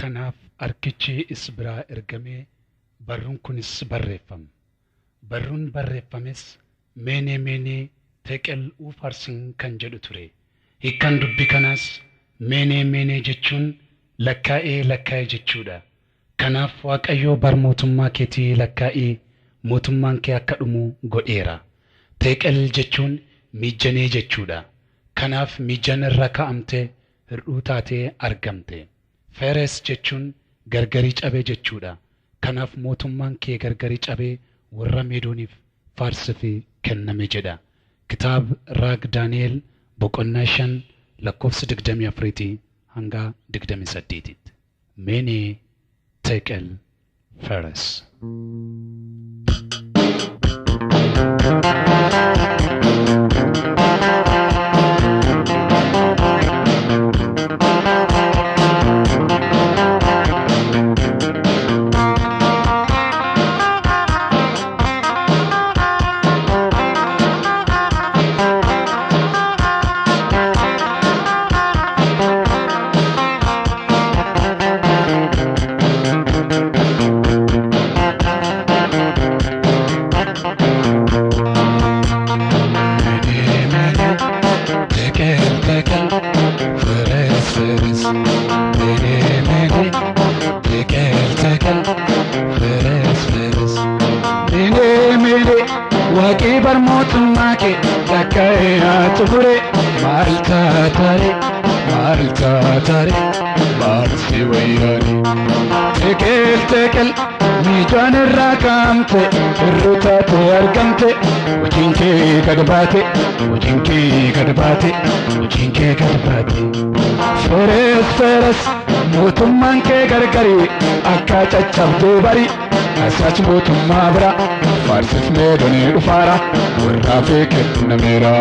Kanaaf harkichi is biraa ergamee barruun kunis barreeffame. Barruun barreeffames meenee teqel ufarsin kan jedhu ture. Hiikkaan dubbii kanaas meenee jechuun lakkaa'ee jechuudha. Kanaaf Waaqayyoo bar mootummaa keetii lakkaa'ee mootummaan kee akka dhumu godheera. Teqel jechuun mijanee jechuudha. Kanaaf mijan irra kaa'amtee hirdhuu taatee argamte. Feres jechuun gargarii cabee jechuudha. Kanaaf mootummaan kee gargarii cabee warra Meedooniif Faarsiif kenname jedha. Kitaaba Raag Daani'el boqonnaa 5 lakkoofsa 24 hanga 28. Meenee teqel feres. Waaqii barmootummaa kee lakkaa'ee ture maal taatare maarsi wayyaani teqel miijaan irraa kaa'amte irru taate argamte hojiin kee gad baate feres mootummaan kee gargarii akka caccabduu bari asach mootummaa bira Faarsiif Meedoonii dhufaara warraa fi kennameera.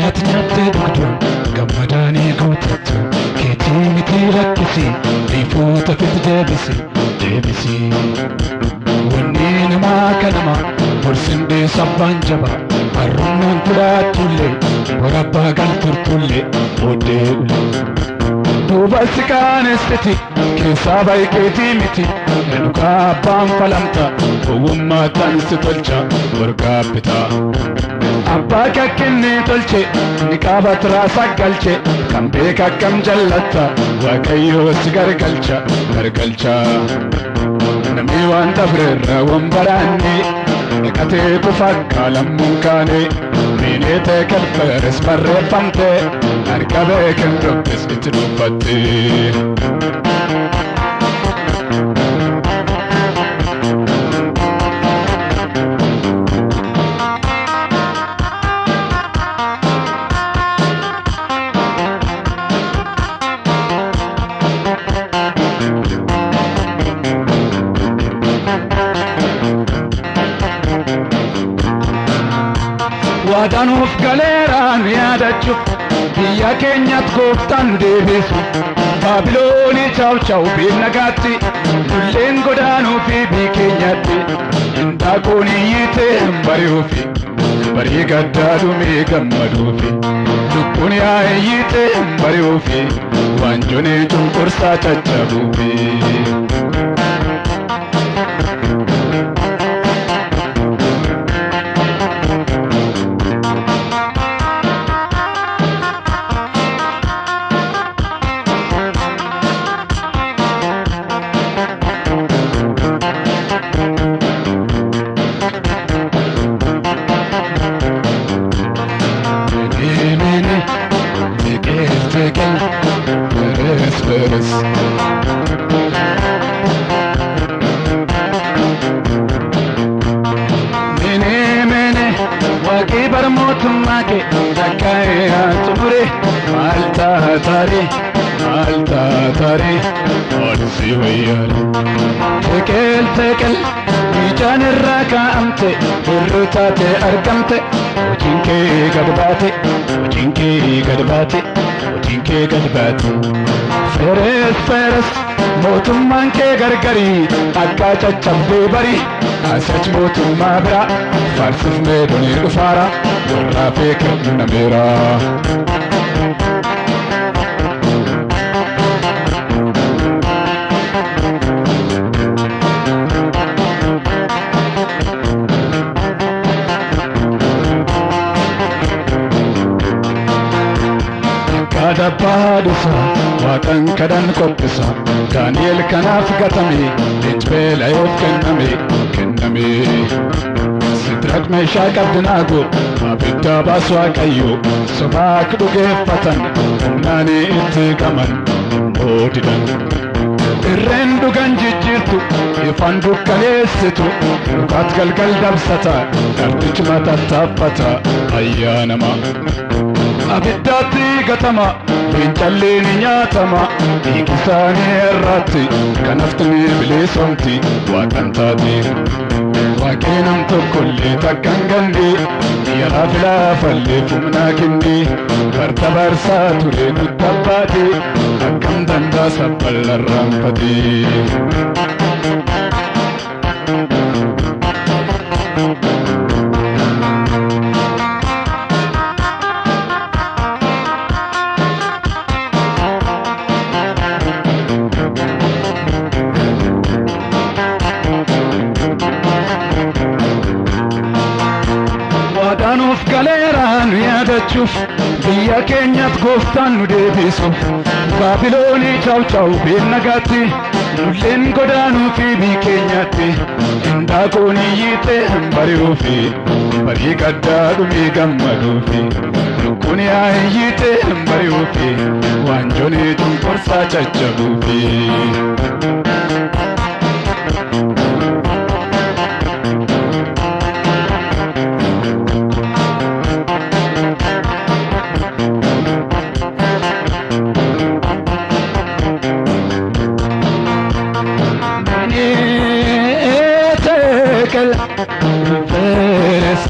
Ati nyaattee dhugdu gammadaanii guutattu keetii miti lakkisi riifoota fitti deebisi. Wanni namaa kanama borsindee sabbaan jaba harrummaan fudhaatullee warabbaa galturtullee booddee ulee. Duuba si qaanessiti keessaa baay'eetii miti dhugaa abbaan falamta gowwummaadhaan si tolcha warqaa bitaa. Abbaa kakkennee tolche ni qabat raasa galche kan beeka akkam jallatta Waaqayyoo si gargalcha. Namni waan dabreerra wambaraanni dhiqatee tufakka lammuun kaane meenee teqel feres barreeffamte harka beekan dubbis itti dubbatte. Waadaanuuf galeeraan yaadachuuf biyya keenyatti gooftaan deebisu Baabiloonii chaawchaw nagaatti dulleen godaanuu fi biyya keenyatti hindaaquun iyyitee bari'uufi barii gaddaa dhumee gammaduufi lubbuun iyyitee bari'uufi waanjoonee cunqursaa caccabuufi. Feres. Mene waaqii barmootummaa kee lakkaa'ee ture maal taatare مالتا تاري أرسي وياري تكل تكل بيجان الراكا أمتي الرتاتي أرقمتي وجينكي قدباتي وجينكي قدباتي وجينكي قدباتي فرس فرس موتمان كي غرغري أكا چچبدي بري أسج موتما برا فارسف ميدوني رفارا ورا فكر نميرا دبادسا واتن كدن قطسا دانيال كناف قتمي انتبال عيوب كنمي سترك ميشاك عبدناغو عبدا باسواك ايو سباك دوغيفتن امناني انتقامن موددن الرندو جنجيرتو يفاندو كاليستو رقات قلقل دبستا دردج ما تتابتا ايانما أبداتي قتما بنتليني نياتما إيكساني الراتي كنفتني بليسونتي وكنتاتي وكينم تكلي تكنغندي يلا فلا فلي فمناكندي برتبر ساتولي كتباتي أكم دندا سبال الرمفتي ودانوف غاليران يادچوف بيا كينيات غوفتان نديبيسوف بابلوني چاو چاو بينغاتي نولين غدانو في بي كينياتي انداكوني يته همبريو في بري قدادو مي غمدو في نكوني يته همبريو في وانجوني جنفرسا چچبو في فارس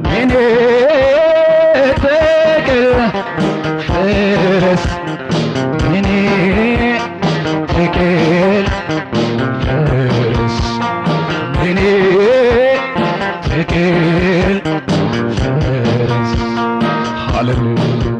مني تاكل فارس مني تاكل فارس مني تاكل فارس هاللويا